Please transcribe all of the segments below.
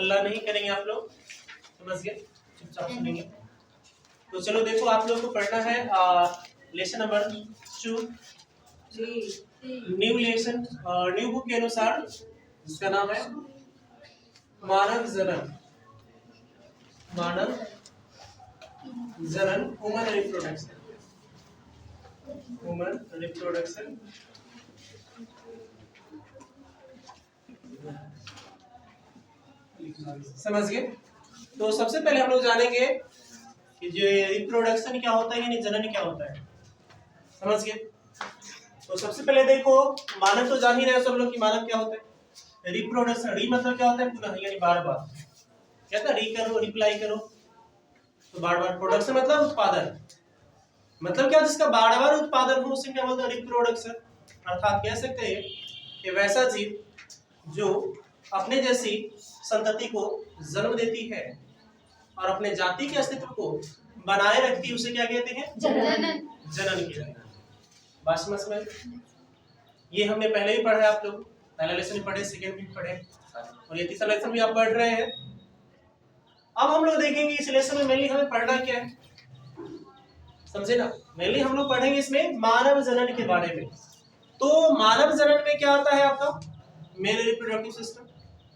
हल्ला नहीं करेंगे आप लोग, समझ गए, चुपचाप सुनेंगे। तो चलो देखो आप लोग को पढ़ना है lesson number 2, new lesson, new book के अनुसार जिसका नाम है मानव जनन, मानव जनन, ह्यूमन रिप्रोडक्शन, ह्यूमन रिप्रोडक्शन। समझ गए। तो सबसे पहले हम लोग जानेंगे कि जो रिप्रोडक्शन क्या होता है यानी जनन क्या होता है, समझ गए। तो सबसे पहले देखो मानव तो जान ही रहे सब लोग कि मानव क्या होता है। रिप्रोडक्शन, री मतलब क्या होता है पुनः यानी बार बार, क्या था री करो रिप्लाई करो तो बार बार, प्रोडक्शन मतलब उत्पादन, मतलब क्या जिसका बार बार उत्पादन हो उसे क्या बोलते हैं रिप्रोडक्शन। अर्थात कह सकते हैं कि वैसा जीव जो अपने जैसी संतति को जन्म देती है और अपने जाति के अस्तित्व को बनाए रखती है उसे क्या कहते हैं जनन, जनन कहते हैं। बात समझ में, ये हमने पहले ही पढ़ा है, आप लोग पहला लेसन भी पढ़े, सेकंड भी पढ़े और ये तीसरा लेसन भी आप पढ़ रहे हैं। अब हम लोग देखेंगे इस लेसन में मेनली हमें पढ़ना क्या है, समझे ना। मेनली हम लोग पढ़ेंगे इसमें मानव जनन के बारे में। तो मानव जनन में क्या आता है आपका मेल रिप्रोडक्टिव सिस्टम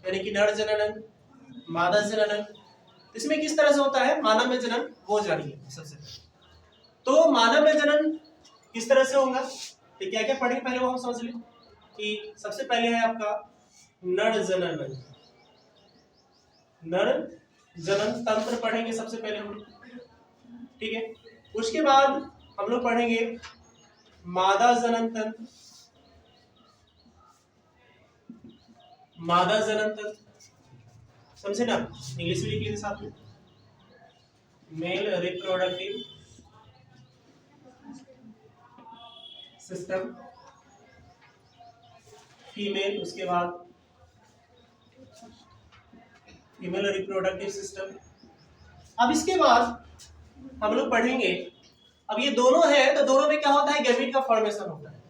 यानी कि नर जनन, मादा जनन। इसमें किस तरह से होता है मानव में जनन वो जानिए सबसे पहले। तो मानव में जनन किस तरह से होगा, तो क्या क्या पढ़ेंगे पहले वो हम समझ लें कि सबसे पहले है आपका नर जनन, नर जनन तंत्र पढ़ेंगे सबसे पहले हम, ठीक है। उसके बाद हम लोग पढ़ेंगे मादा जनन तंत्र, मादा जनन तंत्र, समझे ना, इंग्लिश में लिख लीजिए साथ में, मेल रिप्रोडक्टिव सिस्टम, फीमेल, उसके बाद फीमेल रिप्रोडक्टिव सिस्टम। अब इसके बाद हम लोग पढ़ेंगे, अब ये दोनों है तो दोनों में क्या होता है गैमीट का फॉर्मेशन होता है।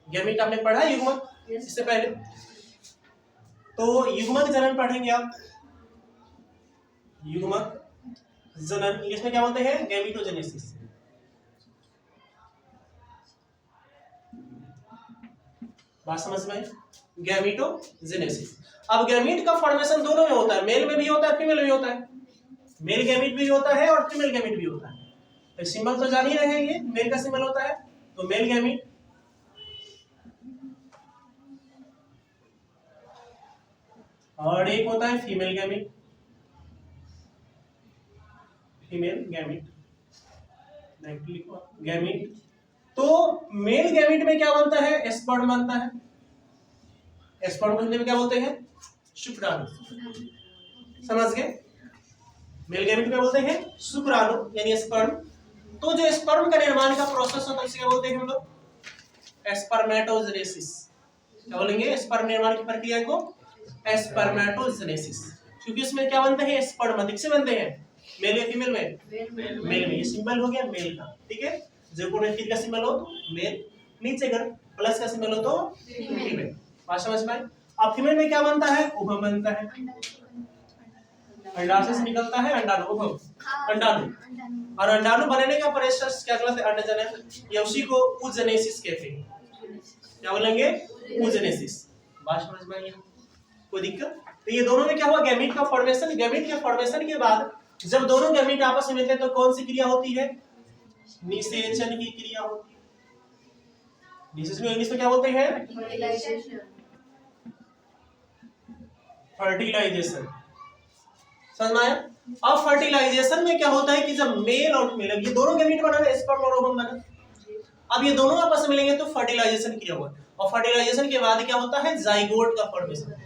गैमीट आपने पढ़ा है युग्मक इससे पहले, तो युग्मक जनन पढ़ेंगे आप, युग्मक जनन इंग्लिश में क्या बोलते हैं गैमीटोजेनेसिस। बात समझ में, गैमीटोजेनेसिस। अब गैमीट का फॉर्मेशन दोनों में होता है, मेल में भी होता है फीमेल में भी होता है, मेल गैमीट भी होता है और फीमेल गैमीट भी होता है। तो सिंबल तो जान ही रहे हैं, ये मेल का सिंबल होता है तो मेल गैमीट, और एक होता है female gamete, female gamete, gamete. तो मेल गैमीट में क्या बनता है स्पर्म बनता है, स्पर्म बनने में क्या बोलते हैं शुक्राणु, समझ गए। मेल गैमीट में बोलते हैं शुक्राणु यानी स्पर्म। तो जो स्पर्म का निर्माण का प्रोसेस होता है उसे क्या बोलते हैं हम लोग स्पर्मेटोजेनेसिस। क्या बोलेंगे स्पर्म निर्माण की प्रक्रिया को स्पर्मेटोजेनेसिस, क्योंकि इसमें क्या बनते हैं स्पर्म अधिक से बनते हैं, मेल या फीमेल में, मेल में। ये सिंबल हो गया मेल का, ठीक है। जो कोई फिर का सिंबल हो तो मेल, नीचे अगर प्लस का सिंबल हो तो फीमेल। बात समझ में। अब फीमेल में क्या बनता है उभम बनता है, अंडाशय से निकलता है अंडाणु, उभम अंडाणु, और अंडाणु बनने का प्रोसेस क्या कहलाता है अंडजनन, या उसी को oogenesis कहते हैं। क्या बोलेंगे oogenesis। बात समझ में आई, कोई दिक्कत। तो ये दोनों में क्या हुआ गैमीट का फॉर्मेशन। गैमीट के फॉर्मेशन के बाद जब दोनों गैमीट आपस में मिलते हैं तो कौन सी क्रिया होती है निषेचन की क्रिया होती है। निषेचन को इंग्लिश में क्या बोलते हैं फर्टिलाइजेशन, समझ में आया। अब फर्टिलाइजेशन में क्या होता है कि जब मेल और फीमेल ये दोनों गैमीट बना है स्पर्म और ओवम बना, अब ये दोनों आपस में मिलेंगे तो फर्टिलाइजेशन किया हुआ, और फर्टिलाइजेशन के बाद क्या होता है जाइगोट का फॉर्मेशन।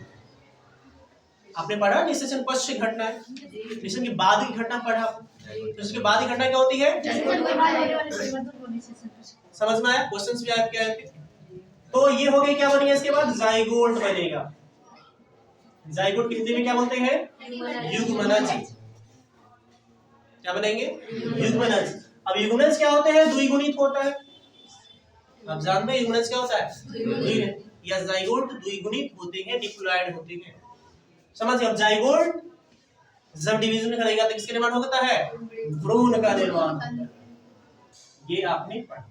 आपने पढ़ा निषेचन पश्च की घटना है, निषेचन के बाद की घटना पढ़ा, तो उसके बाद की घटना क्या होती है समझ में आया, क्वेश्चंस भी आपके आए थे। तो ये हो गई क्या बनेगा इसके बाद जाइगोट बनेगा। जाइगोट की हिंदी में क्या बोलते हैं युग्मनज। क्या बनेंगे युग्मनज। अब युग्मनज क्या होते हैं द्विगुणित होता है, अब जानते हैं युग्मनज क्या होता है द्विगुणित, या जाइगोट द्विगुणित होते हैं डिप्लॉयड होते हैं। समझ गए। अब जाइगोट जब डिवीजन करेगा तो किसका निर्माण होता है? भ्रूण का निर्माण। ये आपने पढ़ा,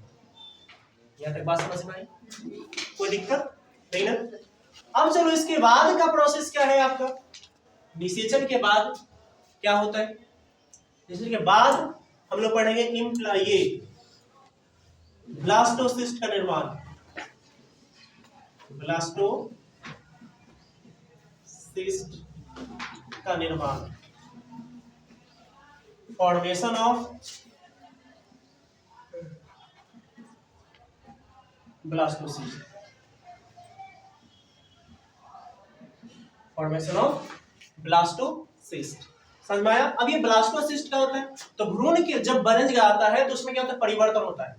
यहाँ तक बात समझ में आई? कोई दिक्कत नहीं ना? अब चलो इसके बाद का प्रोसेस क्या है आपका? निषेचन के बाद क्या होता है? निषेचन के बाद हम लोग पढ़ेंगे ये ब्लास्टोसिस्ट का निर्माण। ब्लास्टोसिस्ट का निर्माण, formation of blastocyst, formation of blastocyst. समझ में आया? अब ये ब्लास्टोसिस्ट क्या होता है? तो भ्रूण के जब बनज आता है तो उसमें क्या होता है? परिवर्तन होता है,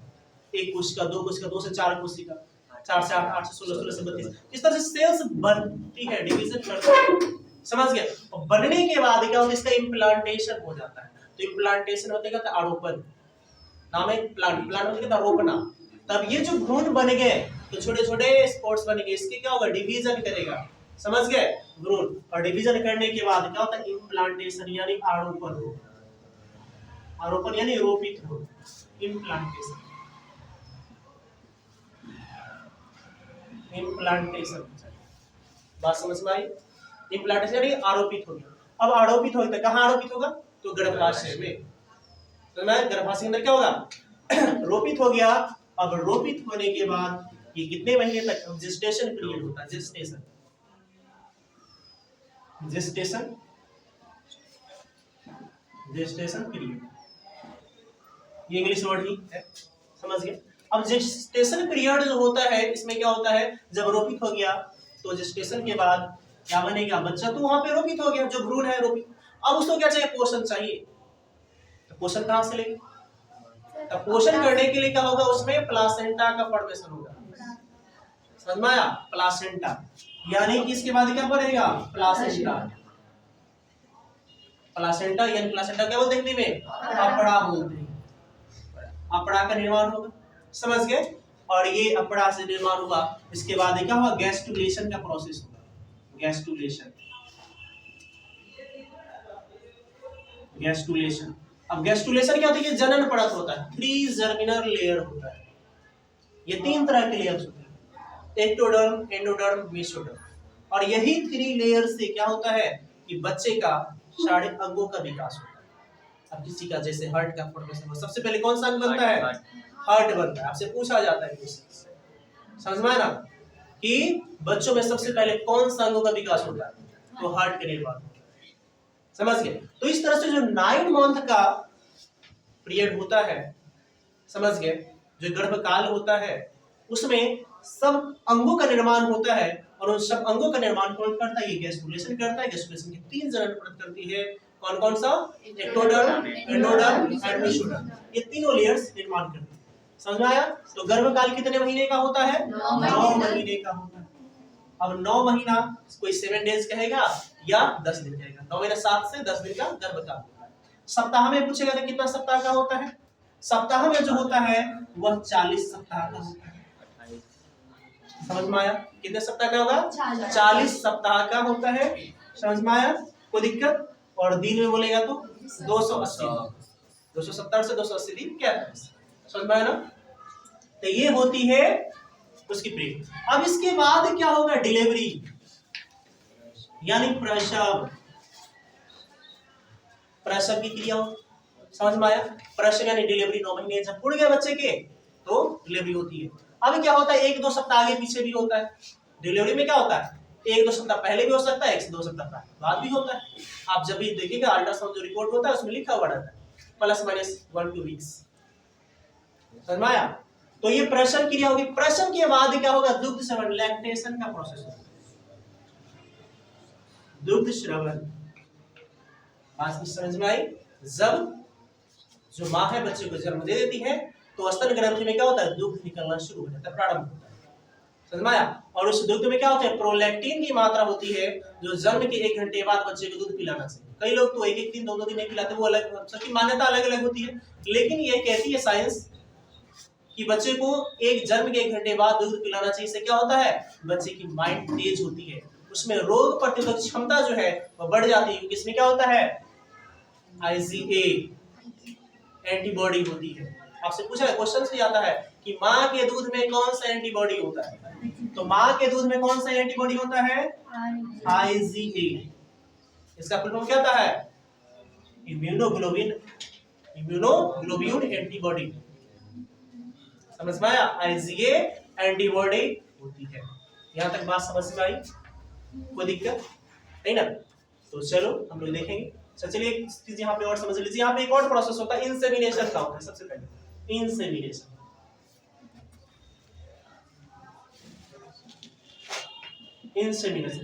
एक कोशिका, दो कोशिका, 2 से 4 कोशिका, 4 से 8, 8 से 16, 16 से 32, इस तरह से सेल्स बनती है, डिवीजन करती है। समझ गए? और बनने के बाद क्या होता है? इसका इम्प्लांटेशन हो जाता है। तो इम्प्लांटेशन होता है क्या? आरोपण, नाम है प्लांट, प्लांट होता है आरोपना। तब ये जो भ्रूण बन गए तो छोटे छोटे स्पोर्ट्स बन गए, इसके क्या होगा? डिवीजन करेगा। समझ गए? भ्रूण, और डिवीजन करने के बाद क्या होता है? इम्प्लांटेशन यानी आरोपण हो, आरोपण यानी रोपित हो, इम्प्लांटेशन, इम्प्लांटेशन। बात समझ में आई? इम्प्लांटेशन यानी आरोपित हो गया। अब आरोपित होगा तो कहाँ आरोपित होगा? तो गर्भाशय में। तो मैं गर्भाशय के अंदर क्या होगा? रोपित हो गया। अब रोपित होने के बाद ये कितने महीने तक जेस्टेशन पीरियड होता है? जेस्टेशन, जेस्टेशन, जेस्टेशन पीरियड, ये इंग्लिश वर्ड ही है, समझ गए? अब जेस्टेशन पीरियड जो होता है इसमें क्या होता है? जब रोपित हो गया तो जेस्टेशन के बाद क्या बनेगा? बच्चा तो वहां पे रोपित हो गया, जो भ्रूण है रोपित। अब उसको क्या चाहिए? पोषण चाहिए। तो पोषण कहां से लेंगे? तो पोषण करने के लिए क्या होगा? उसमें प्लासेंटा का फॉर्मेशन होगा। समझ में आया? प्लासेंटा यानी कि इसके बाद क्या बनेगा? प्लासेंटा। प्लासेंटा यानी प्लासेंटा क्या बोलते हैं हिंदी में? अपड़ा बोलते हैं। अपड़ा का निर्माण होगा। समझ गए? और ये अपड़ा से निर्माण हुआ, इसके बाद क्या हुआ? गैस्ट्रुलेशन का प्रोसेस होगा। Gastrulation, gastrulation. अब गैस्ट्रुलेशन क्या होता है? जनन परत होता है, 3 जर्मिनल लेयर होता है। ये 3 तरह के लेयर्स होते हैं, एक्टोडर्म, एंडोडर्म, मेसोडर्म। और यही 3 लेयर से क्या होता है कि बच्चे का शारीरिक अंगों का विकास होता है। अब किसी का जैसे हार्ट का फॉर्मेशन हो, सबसे पहले कौन सा अंग बनता है? हार्ट बनता है। आपसे पूछा जाता है क्वेश्चन, समझ में आया ना? कि बच्चों में सबसे पहले कौन सा अंगों का विकास होता है? तो हार्ट के निर्माण। समझ गए? तो इस तरह से जो 9 मंथ का पीरियड होता है, समझ गए, जो गर्भकाल होता है, उसमें सब अंगों का निर्माण होता है। और उन सब अंगों का निर्माण कौन करता है? ये गैस्ट्रुलेशन करता है। गैस्ट्रुलेशन की 3 जनन परत करती है। कौन कौन सा? एक्टोडर्म, एंडोडर्म और मेसोडर्म। ये तीनों लेयर्स निर्माण करती है। समझ में आया? तो गर्भकाल कितने महीने का होता है? 9 महीने का होता है। अब 9 महीना कोई 7 डेज कहेगा या 10 दिन कहेगा। 9 महीना 7 से 10 दिन का गर्भकाल होता है। सप्ताह में पूछेगा तो कितना सप्ताह का होता है? सप्ताह में जो होता है वह 40 सप्ताह का होता है। समझ में आया? कितने सप्ताह का होगा? 40 सप्ताह का होता है। समझ में आया? कोई दिक्कत? और दिन में बोलेगा तो 280, 270 से 280 दिन क्या है? समझ में आया ना? तो ये होती है उसकी पीरियड। अब इसके बाद क्या होगा? डिलीवरी यानी प्रसव, प्रसव की क्रिया हो। समझ में आया? प्रसव यानी डिलीवरी। 9 महीने जब पूर्ण गए बच्चे के तो डिलीवरी होती है। अब क्या होता है? 1-2 सप्ताह आगे पीछे भी होता है। डिलीवरी में क्या होता है? 1-2 सप्ताह पहले भी हो सकता है, 1-2 सप्ताह बाद भी होता है। आप जब भी देखिएगा अल्ट्रासाउंड जो रिपोर्ट होता है उसमें लिखा हुआ रहता है ±1-2 वीक्स। समझ में आया? तो ये प्रसव क्रिया होगी। प्रसव के बाद क्या होगा? दुग्ध श्रवण, लैक्टेशन का प्रोसेस होगा। दुग्ध श्रवण, बात समझ में आई? जब जो माँ है बच्चे को जन्म दे देती है तो स्तन ग्रंथि में क्या होता है? दुग्ध निकलना शुरू हो जाता है, प्रारंभ होता है। समझ में आया? और उस दुग्ध में क्या होता है? प्रोलैक्टिन की मात्रा होती है, जो जन्म के 1 घंटे बाद बच्चे को दूध पिलाना चाहिए। कई लोग तो 1-1 दिन 2-2 दिन नहीं पिलाते, वो अलग, सबकी मान्यता अलग अलग होती है। लेकिन ये कहती है साइंस कि बच्चे को जन्म के 1 घंटे बाद दूध पिलाना चाहिए। इससे क्या होता है? बच्चे की माइंड तेज होती है, उसमें रोग प्रतिरोधक क्षमता जो है वो बढ़ जाती है, क्योंकि इसमें क्या होता है, IgA एंटीबॉडी होती है। आपसे पूछा है, क्वेश्चन भी आता है कि माँ के दूध में कौन सा एंटीबॉडी होता है, तो माँ के दूध में कौन सा एंटीबॉडी होता है, IgA। इसका फुल फॉर्म क्या होता है, इम्यूनोग्लोबिन एंटीबॉडी। समझ में आया, IgA एंटीबॉडी होती है। यहां तक बात समझ में आई, कोई दिक्कत नहीं ना? तो चलो हम लोग देखेंगे। चलिए एक चीज यहाँ पे और समझ लीजिए, यहाँ पे एक और प्रोसेस होता है, इंसेमिनेशन का होता है। सबसे पहले इंसेमिनेशन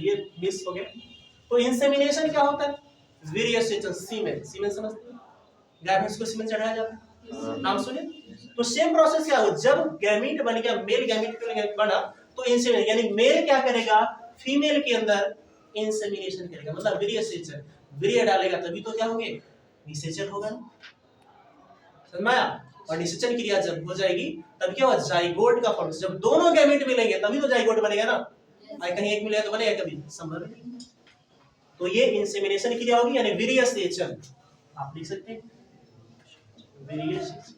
ये मिस हो गया। तो इंसेमिनेशन क्या होता है, वीर्यसेचन, सीमेन समझते हैं, गाय भैंस को सीमेन चढ़ाया जाता है, नाम सुने। तो सेम प्रोसेस क्या हो, जब गैमीट बन गया, मेल गैमीट बना, तो इंसेमिनेशन यानी मेल क्या करेगा, फीमेल के अंदर इंसेमिनेशन करेगा, मतलब वीर्यसेचन, वीर्य डालेगा, तभी तो क्या होंगे, निषेचन होगा ना। समझ में आया? और निषेचन क्रिया जब हो जाएगी तब क्या होगा, जाइगोट का फॉर्मेशन। जब दोनों गैमीट मिलेंगे तभी तो जाइगोट बनेगा ना, कहीं एक मिलेगा तो बनेगा, कभी संभव नहीं। तो ये इंसेमिनेशन क्रिया होगी, यानी वीर्यसेचन आप लिख सकते हैं, वीर्यसेचन।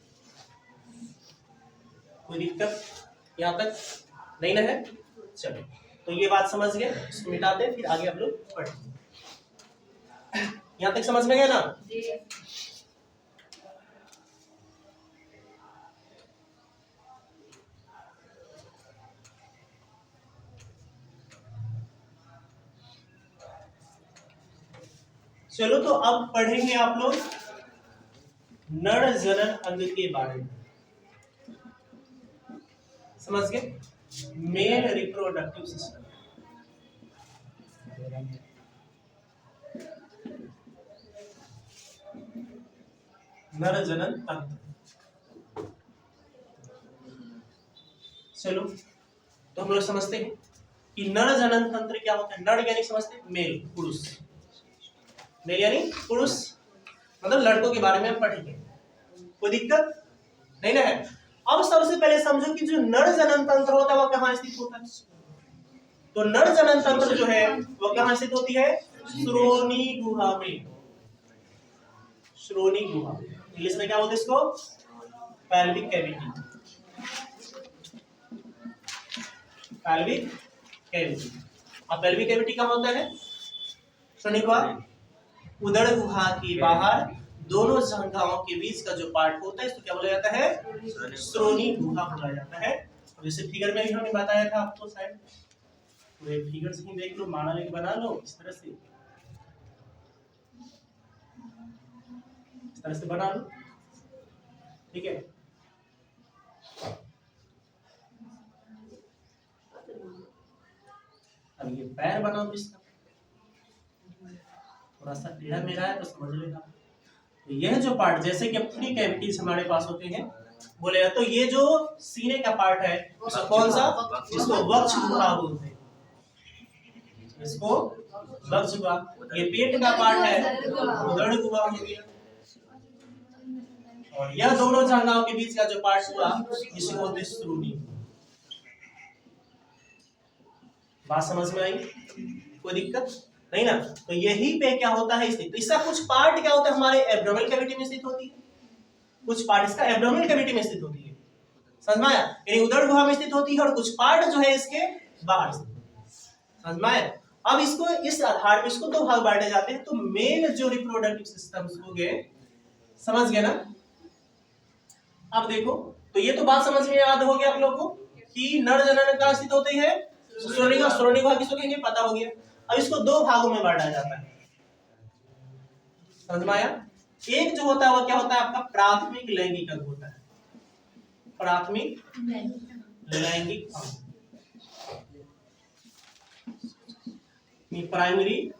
कोई दिक्कत यहाँ तक नहीं ना है? चलो, तो ये बात समझ गए, इसको मिटाते हैं, फिर आगे हम लोग पढ़ेंगे। यहाँ तक समझ में गया ना? चलो, तो अब पढ़ेंगे आप लोग नर जनन अंग के बारे में। समझ गए, मेल रिप्रोडक्टिव सिस्टम। नर जनन तंत्र। चलो, तो हम लोग समझते हैं कि नर जनन तंत्र क्या होता है। नर यानी समझते हैं मेल, पुरुष, मेल यानी पुरुष, मतलब लड़कों के बारे में हम पढ़ेंगे। कोई दिक्कत नहीं ना है? अब सबसे पहले समझो कि जो नर जनन तंत्र होता है वो कहाँ स्थित होता है। तो नर जनन तंत्र जो है वो कहाँ स्थित होती है, श्रोणी गुहा में। श्रोणी गुहा, इंग्लिश में क्या बोलते हैं इसको, पैल्विक कैविटी। पैल्विक कैविटी, अब पैल्विक कैविटी कहाँ होता है, श्रोणी गुहा, उदर गुहा के बाहर दोनों जंघाओं के बीच का जो पार्ट होता है इसको क्या बोला जाता है, श्रोणी गुहा बोला जाता है। जैसे फिगर में भी हमने बताया था आपको, शायद पूरे फिगर से ही देख लो, माना लेके बना लो, इस तरह से बना लो, ठीक है। अब ये पैर बनाओ, इसका थोड़ा सा टेढ़ा मेढ़ा है तो समझ लेना। तो यह जो पार्ट, जैसे कि फ्री कैविटीज हमारे पास होते हैं बोले, तो ये जो सीने का पार्ट है उसका कौन सा, इसको वक्ष गुहा बोलते हैं, इसको वक्ष गुहा। ये पेट का पार्ट है, उदर गुहा हो गया, और यह दोनों जंघाओं के बीच का जो पार्ट हुआ इसे बोलते हैं श्रोणी। बात समझ में आई? कोई दिक्कत नहीं ना? तो यही पे क्या होता है स्थित। तो इसका कुछ पार्ट क्या होता है, हमारे एब्डोमिनल कैविटी में स्थित होती है, कुछ पार्ट इसका एब्डोमिनल कैविटी में स्थित होती है, समझ में आया, यानी उदर गुहा में स्थित होती है, और कुछ पार्ट जो है इसके बाहर स्थित, समझ में आया। अब इसको इस आधार पे इसको दो भाग बांटे जाते हैं। तो मेल जो रिप्रोडक्टिव सिस्टम्स हो गए, समझ गए ना? अब देखो, तो ये तो बात समझ में याद हो गया आप लोग को कि नर जनन कहाँ स्थित होते हैं, श्रोणी गुहा किसको कहेंगे, पता हो गया। अब इसको दो भागों में बांटा जाता है, समझ में आया। एक जो होता है वो क्या होता है आपका, प्राथमिक लैंगिक अंग होता है, प्राथमिक लैंगिक अंग, प्राइमरी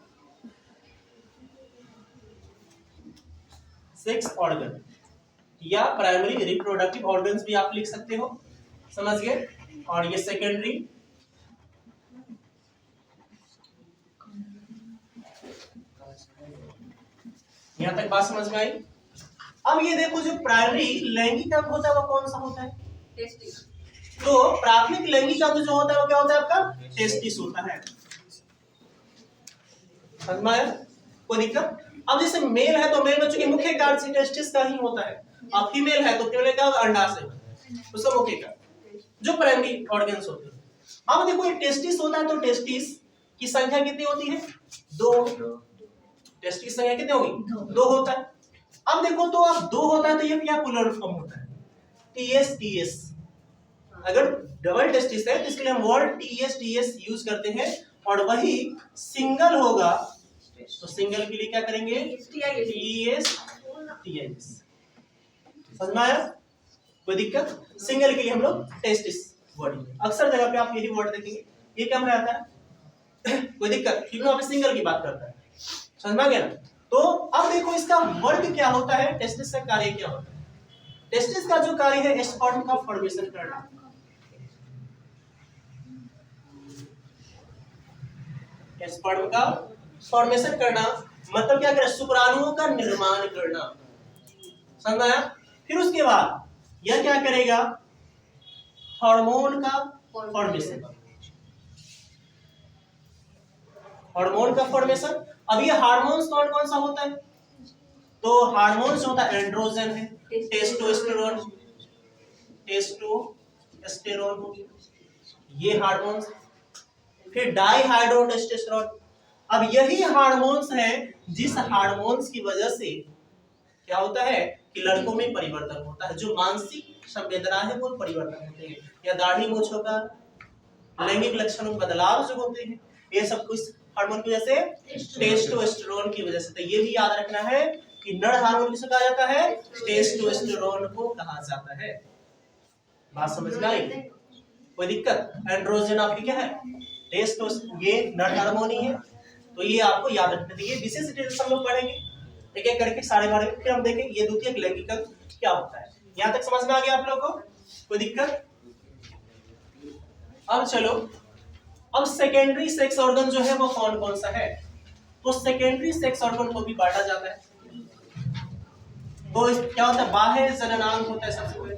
सेक्स ऑर्गन या प्राइमरी रिप्रोडक्टिव ऑर्गन्स भी आप लिख सकते हो, समझ गए। और ये सेकेंडरी, यहां तक बात समझ में आई। अब ये देखो, जो प्राइमरी लैंगिक अंग होता है वो कौन सा होता है, टेस्टिस। तो प्राथमिक लैंगिक अंग जो होता है वो क्या होता है आपका, टेस्टिस होता है। समझ में आया? कोई दिक्कत? अब जैसे मेल है तो मेल में चूंकि मुख्य कार्य टेस्टिस का ही होता है, अब फीमेल है तो फीमेल का अंडाशय उसका मुख्य कार्य जो प्राइमरी ऑर्गन्स होते हैं। अब देखो ये टेस्टिस होता है तो टेस्टिस की संख्या कितनी होती है? 2। टेस्टिस की संख्या कितनी होगी? 2 होता है। अब देखो तो अब 2 होता है तो ये क्या प्लूरल फॉर्म होता है? TS TS. अगर डबल टेस्टिस है तो इसके लिए हम वर्ड टीएस टीएस यूज करते हैं, और वही सिंगल होगा तो सिंगल के लिए क्या करेंगे? TS TS. समझ में आया? कोई दिक्कत? सिंगल के लिए हम लोग टेस्टिस वर्ड, अक्सर जगह पे आप यही वर्ड देखेंगे। ये क्या रहता है? कोई दिक्कत? क्योंकि वहां पे सिंगल की बात करता है। समझ में आ गया ना? तो अब देखो इसका वर्क क्या होता है, टेस्टिस का कार्य क्या होता है? टेस्टिस का जो कार्य है स्पर्म का फॉर्मेशन करना। स्पर्म का फॉर्मेशन करना मतलब क्या करना? शुक्राणुओं का निर्माण करना। समझ आया? फिर उसके बाद यह क्या करेगा? हार्मोन का फॉर्मेशन। हार्मोन का फॉर्मेशन। अब ये हार्मोन्स कौन कौन सा होता है? तो हार्मोन्स होता है एंड्रोजन है, टेस्टोस्टेरोन, टेस्टोस्टेरोन हो ये हार्मोन्स। फिर डाइहाइड्रोटेस्टोस्टेरोन। अब यही हार्मोन्स है जिस हार्मोन्स की वजह से क्या होता है कि लड़कों में परिवर्तन होता है, जो मानसिक संवेदना है वो परिवर्तन होते हैं, या दाढ़ी मूंछ होगा, लैंगिक लक्षणों में बदलाव जो होते हैं, ये सब कुछ हार्मोन की वजह से, टेस्टोस्टेरोन की वजह से। तो ये भी याद रखना है कि नर हार्मोन किसे कहा जाता है? टेस्टोस्टेरोन को कहा जाता है। बात समझ में आई? कोई दिक्कत? एंड्रोजन आपकी क्या है? टेस्टोस्टेरोन, ये नर हार्मोन ही है। तो ये आपको याद रखना चाहिए। विशेष डिटेल्स हम लोग पढ़ेंगे एक एक करके सारे बारे में, फिर हम देखेंगे ये द्वितीयक लैंगिक क्या होता है। यहाँ तक समझ में आ गया आप लोगों को? कोई दिक्कत? अब चलो, अब सेकेंडरी सेक्स ऑर्गन जो है वो कौन कौन सा है? तो सेकेंडरी सेक्स ऑर्गन को भी बांटा जाता है। तो क्या होता है? बाह्य जननांग होता है सबसे पहले,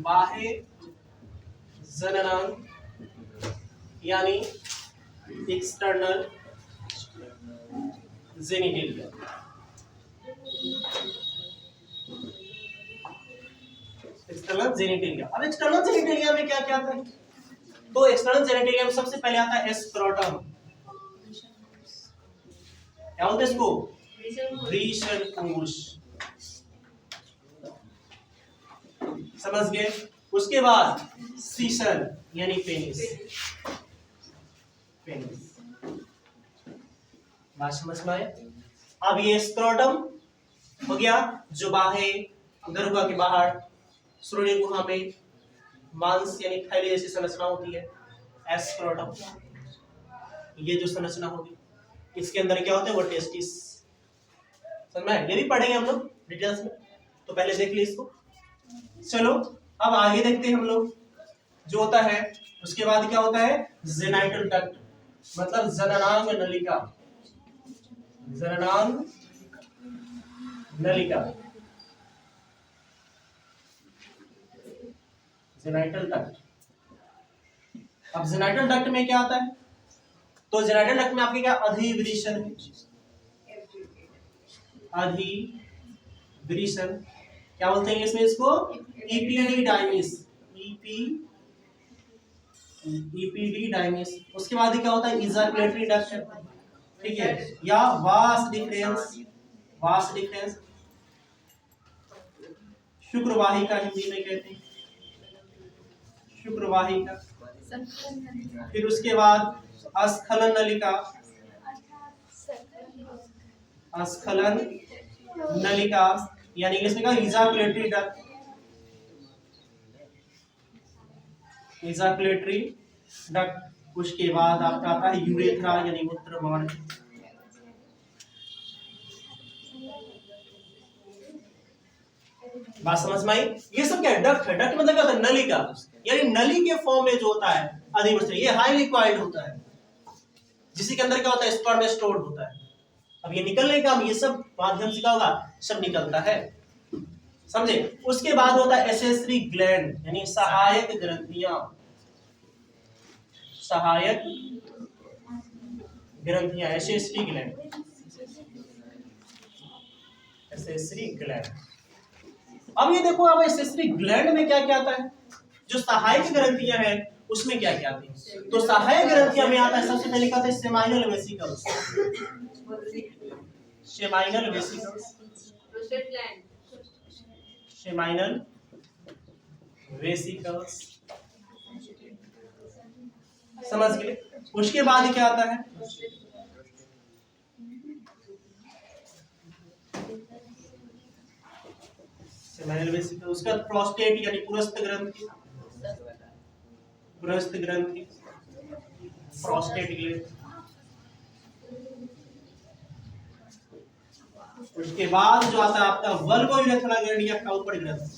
बाह्य जननांग यानी एक्सटर्नल जेनिटल। External genital. अब एक्सटर्नल जेनिटल में क्या क्या आता है? तो एक्सटर्नल जेनिटल में सबसे पहले आता है स्क्रोटम। क्या होता है इसको? वृषणकोश। समझ गए? उसके बाद सीशन यानी पेनिस। पेनिस बात समझ में आए? अब ये स्क्रोटम हो गया जो बाह्य दरगाह के बाहर श्रोणि गुहा में मांस यानी थैली जैसी संरचना होती है, स्क्रोटम। ये जो संरचना होगी इसके अंदर क्या होता है? वो टेस्टिस। समझ में? ये भी पढ़ेंगे हम लोग डिटेल्स में, तो पहले देख लीजिए इसको। चलो अब आगे देखते हैं हम लोग जो होता है। उसके बाद क्या होता है? जेनाइटल डक्ट मतलब जननांग नलिका। जननांग नलिका, जेनाइटल डक्ट। अब जेनाइटल डक्ट में क्या आता है? तो जेनाइटल डक्ट में आपके क्या अधिवृषण है। अधिवृषण क्या बोलते हैं इसमें? इसको इपिडिडाइमिस। इपिडिडाइमिस। उसके बाद क्या होता है? इजाकुलेटरी डक्ट, ठीक है, या vas deferens. Vas deferens शुक्रवाहिका Hindi में कहते हैं, शुक्रवाहिका। फिर उसके बाद स्खलन नलिका। स्खलन नलिका यानी इंग्लिश में क्या? इजाकुलेटरी डक्ट। इजाकुलेटरी डक्ट। उसके बाद आपका आता है यूरेथ्रा यानी मूत्रमार्ग। बात समझ में आई? ये सब क्या है? डक्ट है। डक्ट मतलब क्या होता है? नलिका, यानी नली के फॉर्म में जो होता है अधिवृषण, ये हाई लिक्विड होता है जिसके अंदर क्या होता है? स्पर्म स्टोर्ड होता है। अब ये निकलने का ये सब माध्यम से क्या होगा? सब निकलता है। समझे? उसके बाद होता है एसेसरी ग्लैंड यानी सहायक ग्रंथियां। सहायक ग्रंथियां, एसेसरी ग्लैंड, एसेसरी ग्लैंड। अब ये देखो, अब एसेसरी ग्लैंड में क्या क्या आता है, जो सहायक ग्रंथियां हैं उसमें क्या क्या आती है। तो सहायक ग्रंथियां में आता है, सबसे पहले कहते हैं seminal vesicles, seminal vesicles, seminal vesicles, समझ गए। उसके बाद क्या आता है, सेमाइनल वेसिकल, उसका प्रोस्टेट यानी पुरस्थ ग्रंथि, पुरस्थ ग्रंथि, प्रोस्टेट ग्लैंड। उसके बाद जो आता है आपका वल्गोयूरेथ्रल ग्लैंड या काउपर ग्रंथि,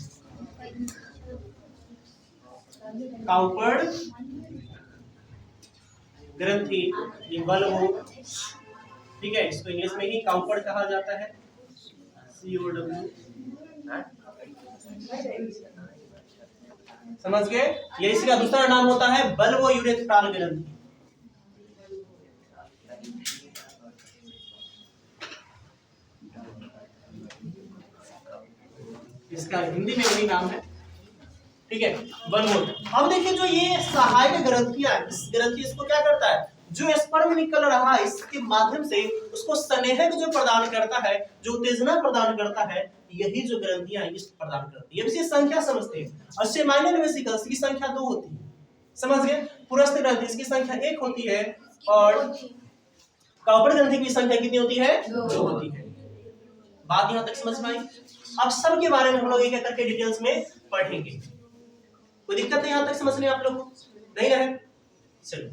काउपर ग्रंथि, ये वल्गो, ठीक है, इसको इंग्लिश में ही काउपर कहा जाता है, COW, समझ गए। ये इसका दूसरा नाम होता है वल्गोयूरेथ्रल ग्रंथि। इसका हिंदी में वही नाम है, ठीक है, वल्गो। अब देखिए, जो ये सहायक ग्रंथियां, इस ग्रंथि इसको क्या करता है, जो स्पर्म निकल रहा है इसके माध्यम से उसको स्नेहक जो प्रदान करता है, जो उत्तेजना प्रदान करता है, यही जो ग्रंथियां इस प्रदान करती है। इसी संख्या समझते हैं। और सेमाइनल वेसिकल्स की संख्या 2 होती है, समझ गए। पुरस्थ ग्रंथि इसकी संख्या 1 होती है, और काउपर ग्रंथि की संख्या कितनी होती है, 2 होती है। बात यहां तक समझ में आई। अब सब के बारे में हम लोग एक एक करके डिटेल्स में पढ़ेंगे। कोई दिक्कत है यहां तक समझने आप लोग को, नहीं रहे, चलो।